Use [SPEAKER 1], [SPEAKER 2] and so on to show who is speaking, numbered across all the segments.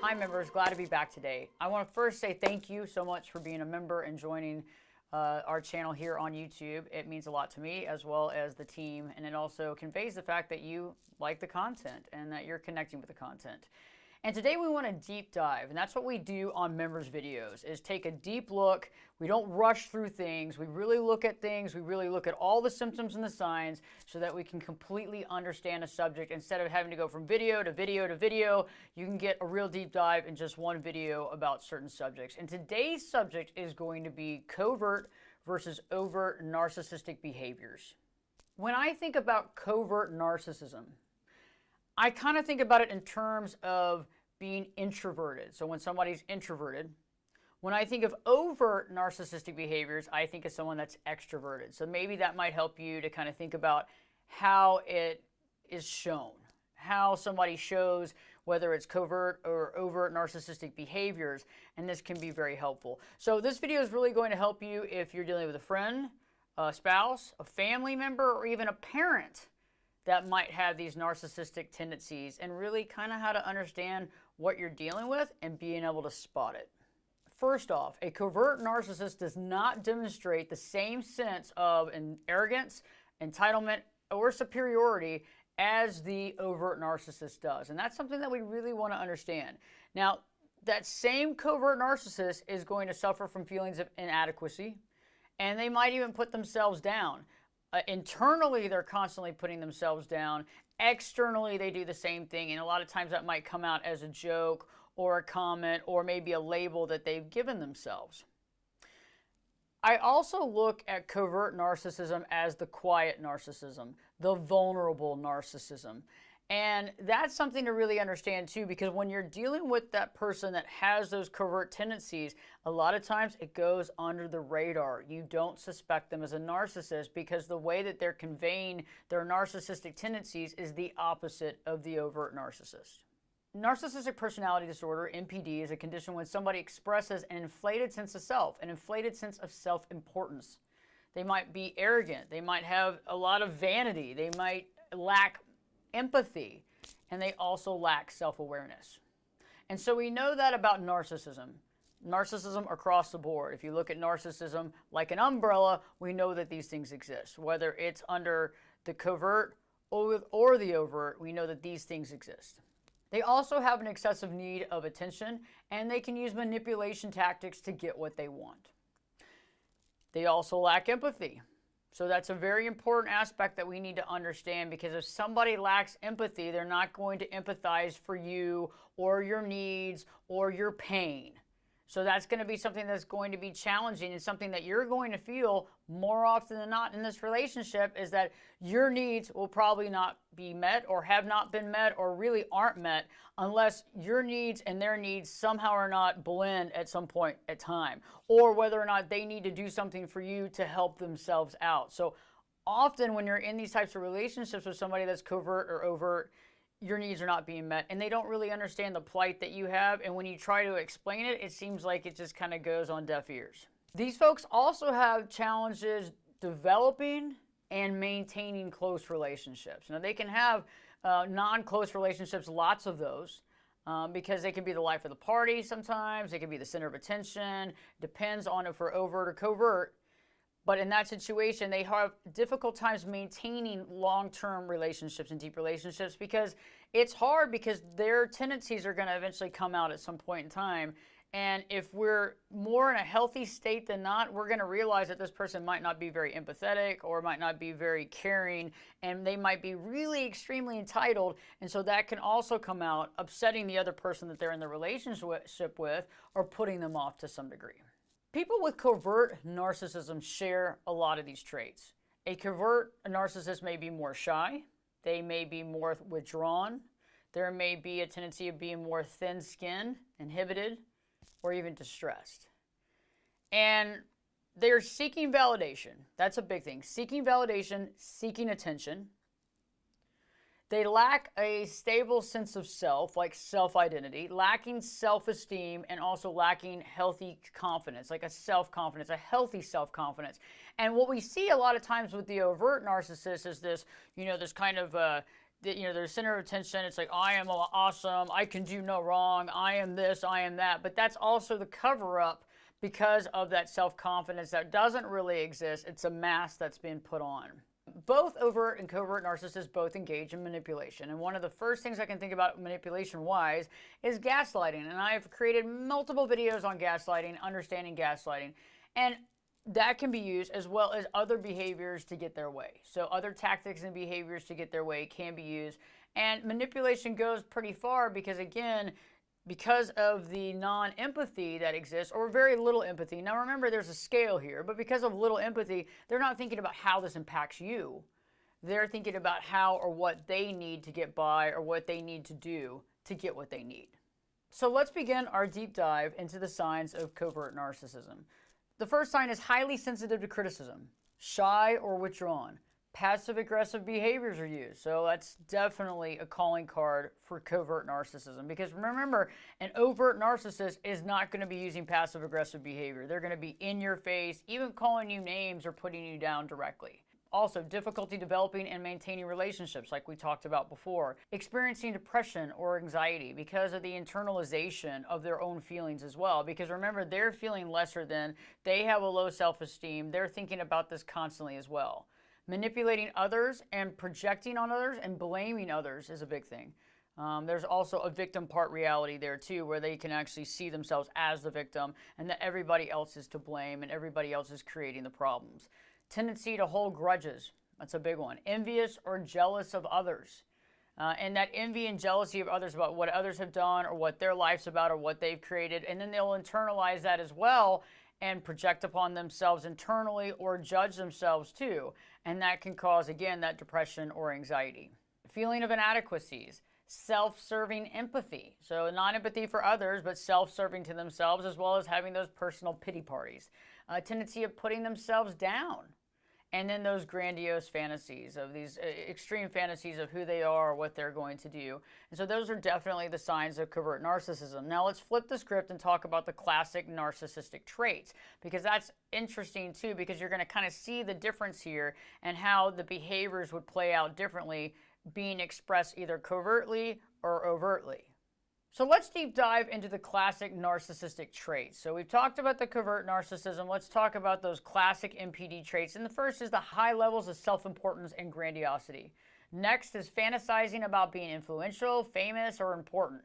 [SPEAKER 1] Hi members, glad to be back today. I want to first say thank you so much for being a member and joining our channel here on YouTube. It means a lot to me as well as the team, and it also conveys the fact that you like the content and that you're connecting with the content. And today we want to deep dive, and that's what we do on members videos, is take a deep look. We don't rush through things. We really look at things. We really look at all the symptoms and the signs so that we can completely understand a subject. Instead of having to go from video to video to video, you can get a real deep dive in just one video about certain subjects. And today's subject is going to be covert versus overt narcissistic behaviors. When I think about covert narcissism, I kind of think about it in terms of being introverted. So when somebody's introverted, when I think of overt narcissistic behaviors, I think of someone that's extroverted. So maybe that might help you to kind of think about how it is shown, how somebody shows whether it's covert or overt narcissistic behaviors, and this can be very helpful. So this video is really going to help you if you're dealing with a friend, a spouse, a family member, or even a parent that might have these narcissistic tendencies, and really kind of how to understand what you're dealing with and being able to spot it. First off, a covert narcissist does not demonstrate the same sense of arrogance, entitlement, or superiority as the overt narcissist does. And that's something that we really want to understand. Now, that same covert narcissist is going to suffer from feelings of inadequacy, and they might even put themselves down. Internally, they're constantly putting themselves down. Externally, they do the same thing, and a lot of times that might come out as a joke or a comment or maybe a label that they've given themselves. I also look at covert narcissism as the quiet narcissism, the vulnerable narcissism. And that's something to really understand too, because when you're dealing with that person that has those covert tendencies, a lot of times it goes under the radar. You don't suspect them as a narcissist because the way that they're conveying their narcissistic tendencies is the opposite of the overt narcissist. Narcissistic personality disorder, NPD, is a condition when somebody expresses an inflated sense of self, an inflated sense of self-importance. They might be arrogant. They might have a lot of vanity. They might lack empathy, and they also lack self-awareness. And so we know that about narcissism. Narcissism across the board. If you look at narcissism like an umbrella, we know that these things exist. Whether it's under the covert or the overt, we know that these things exist. They also have an excessive need of attention, and they can use manipulation tactics to get what they want. They also lack empathy. So that's a very important aspect that we need to understand, because if somebody lacks empathy, they're not going to empathize for you or your needs or your pain. So that's going to be something that's going to be challenging, and something that you're going to feel more often than not in this relationship is that your needs will probably not be met or have not been met or really aren't met unless your needs and their needs somehow or not blend at some point in time, or whether or not they need to do something for you to help themselves out. So often when you're in these types of relationships with somebody that's covert or overt, your needs are not being met, and they don't really understand the plight that you have, and when you try to explain it, it seems like it just kind of goes on deaf ears. These folks also have challenges developing and maintaining close relationships. Now, they can have non-close relationships, lots of those, because they can be the life of the party sometimes, they can be the center of attention, depends on if we're overt or covert. But in that situation, they have difficult times maintaining long-term relationships and deep relationships, because it's hard, because their tendencies are going to eventually come out at some point in time. And if we're more in a healthy state than not, we're going to realize that this person might not be very empathetic or might not be very caring, and they might be really extremely entitled. And so that can also come out upsetting the other person that they're in the relationship with, or putting them off to some degree. People with covert narcissism share a lot of these traits. A covert narcissist may be more shy. They may be more withdrawn. There may be a tendency of being more thin-skinned, inhibited, or even distressed. And they're seeking validation. That's a big thing. Seeking validation, seeking attention. They lack a stable sense of self, like self-identity, lacking self-esteem, and also lacking healthy confidence, like a self-confidence, a healthy self-confidence. And what we see a lot of times with the overt narcissist is this, this kind of their center of attention. It's like, I am awesome, I can do no wrong, I am this, I am that. But that's also the cover-up because of that self-confidence that doesn't really exist. It's a mask that's been put on. Both overt and covert narcissists both engage in manipulation. And one of the first things I can think about manipulation-wise is gaslighting. And I've created multiple videos on gaslighting, understanding gaslighting. And that can be used as well as other behaviors to get their way. So other tactics and behaviors to get their way can be used. And manipulation goes pretty far because, again, because of the non-empathy that exists, or very little empathy. Now remember, there's a scale here, but because of little empathy, they're not thinking about how this impacts you. They're thinking about how or what they need to get by, or what they need to do to get what they need. So let's begin our deep dive into the signs of covert narcissism. The first sign is highly sensitive to criticism, shy or withdrawn. Passive-aggressive behaviors are used. So that's definitely a calling card for covert narcissism. Because remember, an overt narcissist is not going to be using passive-aggressive behavior. They're going to be in your face, even calling you names or putting you down directly. Also, difficulty developing and maintaining relationships, like we talked about before. Experiencing depression or anxiety because of the internalization of their own feelings as well. Because remember, they're feeling lesser than, they have a low self-esteem, they're thinking about this constantly as well. Manipulating others and projecting on others and blaming others is a big thing. There's also a victim part reality there too, where they can actually see themselves as the victim and that everybody else is to blame and everybody else is creating the problems. Tendency to hold grudges. That's a big one. Envious or jealous of others. And that envy and jealousy of others about what others have done or what their life's about or what they've created. And then they'll internalize that as well and project upon themselves internally or judge themselves too. And that can cause, again, that depression or anxiety. Feeling of inadequacies. Self-serving empathy. So not empathy for others, but self-serving to themselves, as well as having those personal pity parties. A tendency of putting themselves down. And then those grandiose fantasies of these extreme fantasies of who they are or what they're going to do. And so those are definitely the signs of covert narcissism. Now let's flip the script and talk about the classic narcissistic traits, because that's interesting too, because you're going to kind of see the difference here and how the behaviors would play out differently, being expressed either covertly or overtly. So let's deep dive into the classic narcissistic traits. So we've talked about the covert narcissism. Let's talk about those classic NPD traits. And the first is the high levels of self-importance and grandiosity. Next is fantasizing about being influential, famous, or important.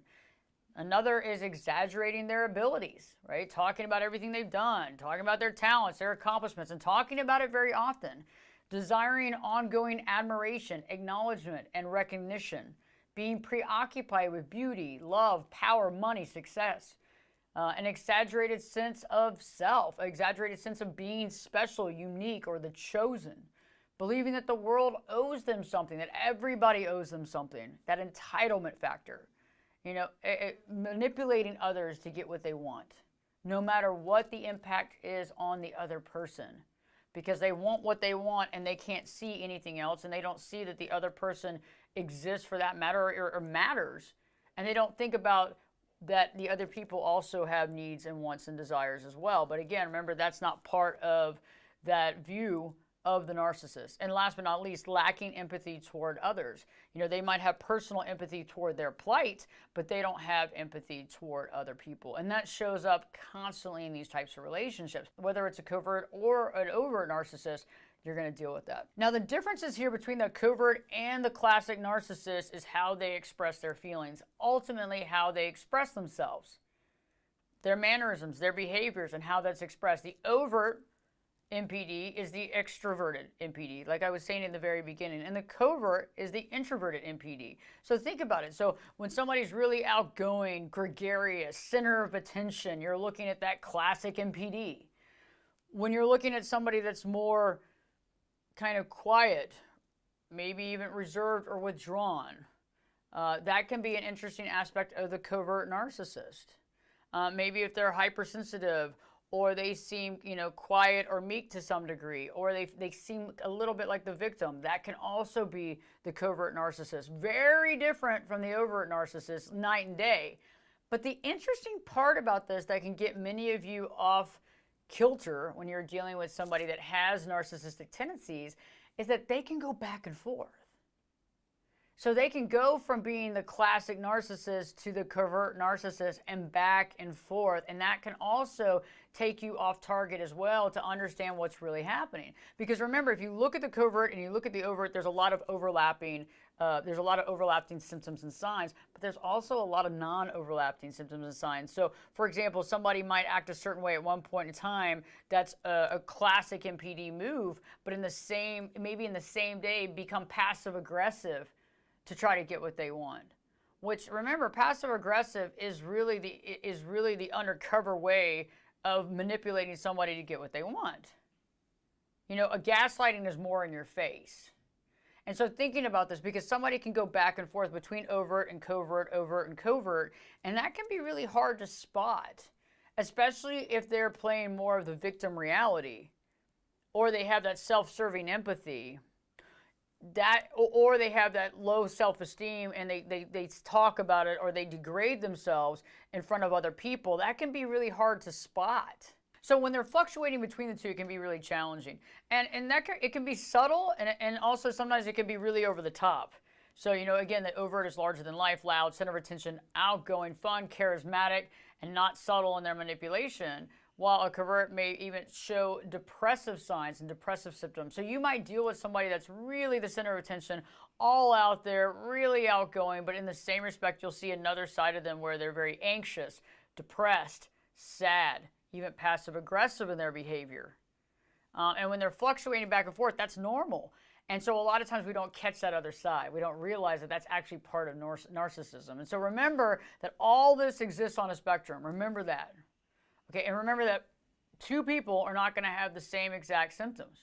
[SPEAKER 1] Another is exaggerating their abilities, right? Talking about everything they've done, talking about their talents, their accomplishments, and talking about it very often. Desiring ongoing admiration, acknowledgement, and recognition. Being preoccupied with beauty, love, power, money, success. An exaggerated sense of self, an exaggerated sense of being special, unique, or the chosen. Believing that the world owes them something, that everybody owes them something. That entitlement factor. Manipulating others to get what they want, no matter what the impact is on the other person. Because they want what they want and they can't see anything else, and they don't see that the other person exists for that matter or matters. And they don't think about that the other people also have needs and wants and desires as well. But again, remember, that's not part of that view of the narcissist. And last but not least, lacking empathy toward others. They might have personal empathy toward their plight, but they don't have empathy toward other people. And that shows up constantly in these types of relationships. Whether it's a covert or an overt narcissist, you're going to deal with that. Now, the differences here between the covert and the classic narcissist is how they express their feelings. Ultimately, how they express themselves. Their mannerisms, their behaviors, and how that's expressed. The overt NPD is the extroverted NPD, like I was saying in the very beginning. And the covert is the introverted NPD. So think about it. So when somebody's really outgoing, gregarious, center of attention, you're looking at that classic NPD. When you're looking at somebody that's more kind of quiet, maybe even reserved or withdrawn, that can be an interesting aspect of the covert narcissist. Maybe if they're hypersensitive, or they seem, quiet or meek to some degree, or they seem a little bit like the victim. That can also be the covert narcissist. Very different from the overt narcissist, night and day. But the interesting part about this that can get many of you off kilter when you're dealing with somebody that has narcissistic tendencies is that they can go back and forth. So they can go from being the classic narcissist to the covert narcissist and back and forth. And that can also take you off target as well to understand what's really happening. Because remember, if you look at the covert and you look at the overt, there's a lot of overlapping symptoms and signs, but there's also a lot of non-overlapping symptoms and signs. So, for example, somebody might act a certain way at one point in time. That's a classic NPD move, but maybe in the same day, become passive aggressive to try to get what they want. Which, remember, passive aggressive is really the undercover way of manipulating somebody to get what they want. You know, a gaslighting is more in your face. And so thinking about this, because somebody can go back and forth between overt and covert, and that can be really hard to spot, especially if they're playing more of the victim reality, or they have that self-serving empathy, or they have that low self-esteem and they talk about it or they degrade themselves in front of other people. That can be really hard to spot. So when they're fluctuating between the two, it can be really challenging. And it can be subtle, and also sometimes it can be really over the top. So, you know, again, the overt is larger than life, loud, center of attention, outgoing, fun, charismatic, and not subtle in their manipulation, while a covert may even show depressive signs and depressive symptoms. So you might deal with somebody that's really the center of attention, all out there, really outgoing, but in the same respect, you'll see another side of them where they're very anxious, depressed, sad, even passive-aggressive in their behavior. And when they're fluctuating back and forth, that's normal. And so a lot of times we don't catch that other side. We don't realize that that's actually part of narcissism. And so remember that all this exists on a spectrum. Remember that. Okay, and remember that two people are not going to have the same exact symptoms.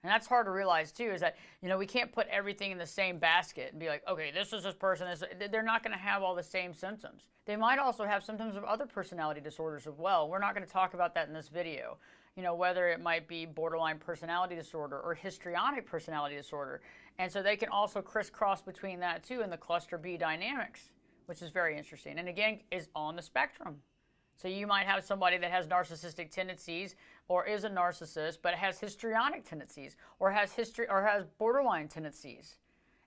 [SPEAKER 1] And that's hard to realize too, is that, you know, we can't put everything in the same basket and be like, okay, this is this person. They're not going to have all the same symptoms. They might also have symptoms of other personality disorders as well. We're not going to talk about that in this video. You know, whether it might be borderline personality disorder or histrionic personality disorder. And so they can also crisscross between that too in the cluster B dynamics, which is very interesting. And again, is on the spectrum. So you might have somebody that has narcissistic tendencies or is a narcissist, but has histrionic tendencies or has borderline tendencies.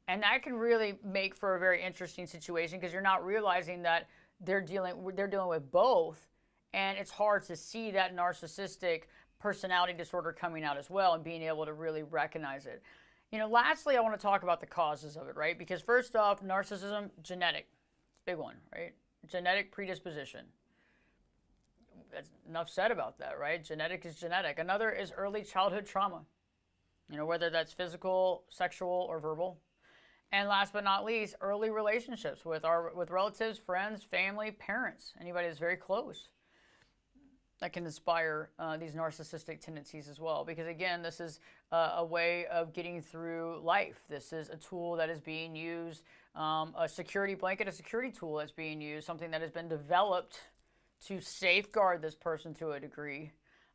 [SPEAKER 1] And that can really make for a very interesting situation because you're not realizing that they're dealing with both, and it's hard to see that narcissistic personality disorder coming out as well and being able to really recognize it. You know, lastly, I want to talk about the causes of it, right? Because first off, narcissism, genetic, big one, right? Genetic predisposition. That's enough said about that, right? Genetic is genetic. Another is early childhood trauma, you know, whether that's physical, sexual, or verbal. And last but not least, early relationships with relatives, friends, family, parents, anybody that's very close. That can inspire these narcissistic tendencies as well. Because again, this is a way of getting through life. This is a tool that is being used, a security blanket, a security tool that's being used, something that has been developed to safeguard this person to a degree.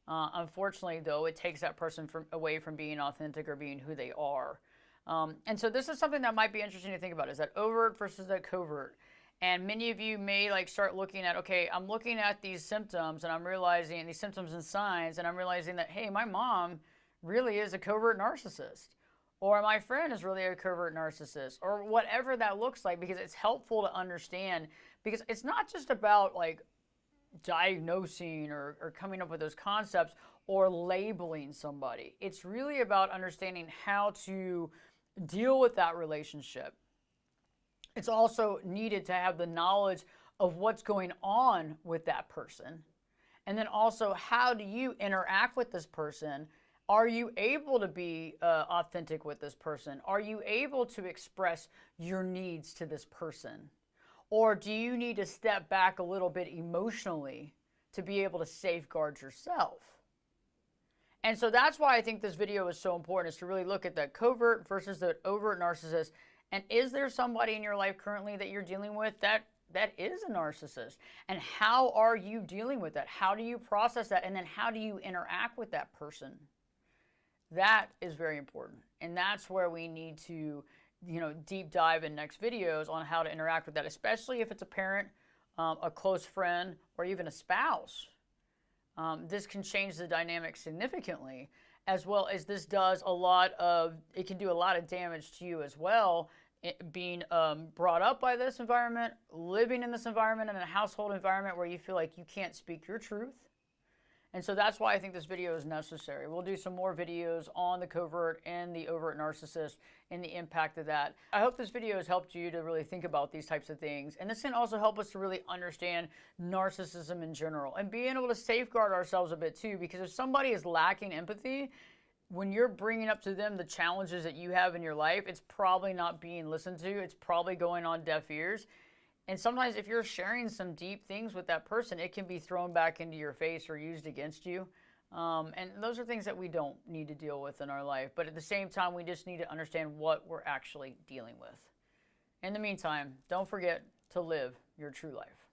[SPEAKER 1] Unfortunately, though, it takes that person away from being authentic or being who they are. And so this is something that might be interesting to think about, is that overt versus that covert. And many of you may start looking at, okay, I'm looking at these symptoms and I'm realizing these symptoms and signs, and I'm realizing that, hey, my mom really is a covert narcissist, or my friend is really a covert narcissist, or whatever that looks like, because it's helpful to understand, because it's not just about diagnosing or coming up with those concepts or labeling somebody. It's really about understanding how to deal with that relationship. It's also needed to have the knowledge of what's going on with that person. And then also, how do you interact with this person? Are you able to be authentic with this person? Are you able to express your needs to this person? Or do you need to step back a little bit emotionally to be able to safeguard yourself? And so that's why I think this video is so important, is to really look at that covert versus the overt narcissist. And is there somebody in your life currently that you're dealing with that is a narcissist? And how are you dealing with that? How do you process that? And then how do you interact with that person? That is very important. And that's where we need to deep dive in next videos on how to interact with that, especially if it's a parent, a close friend, or even a spouse. This can change the dynamic significantly, as well as it can do a lot of damage to you as well, being brought up by this environment, living in this environment, in a household environment where you feel like you can't speak your truth. And so that's why I think this video is necessary. We'll do some more videos on the covert and the overt narcissist and the impact of that. I hope this video has helped you to really think about these types of things. And this can also help us to really understand narcissism in general and being able to safeguard ourselves a bit too, because if somebody is lacking empathy, when you're bringing up to them the challenges that you have in your life, it's probably not being listened to. It's probably going on deaf ears. And sometimes if you're sharing some deep things with that person, it can be thrown back into your face or used against you. And those are things that we don't need to deal with in our life. But at the same time, we just need to understand what we're actually dealing with. In the meantime, don't forget to live your true life.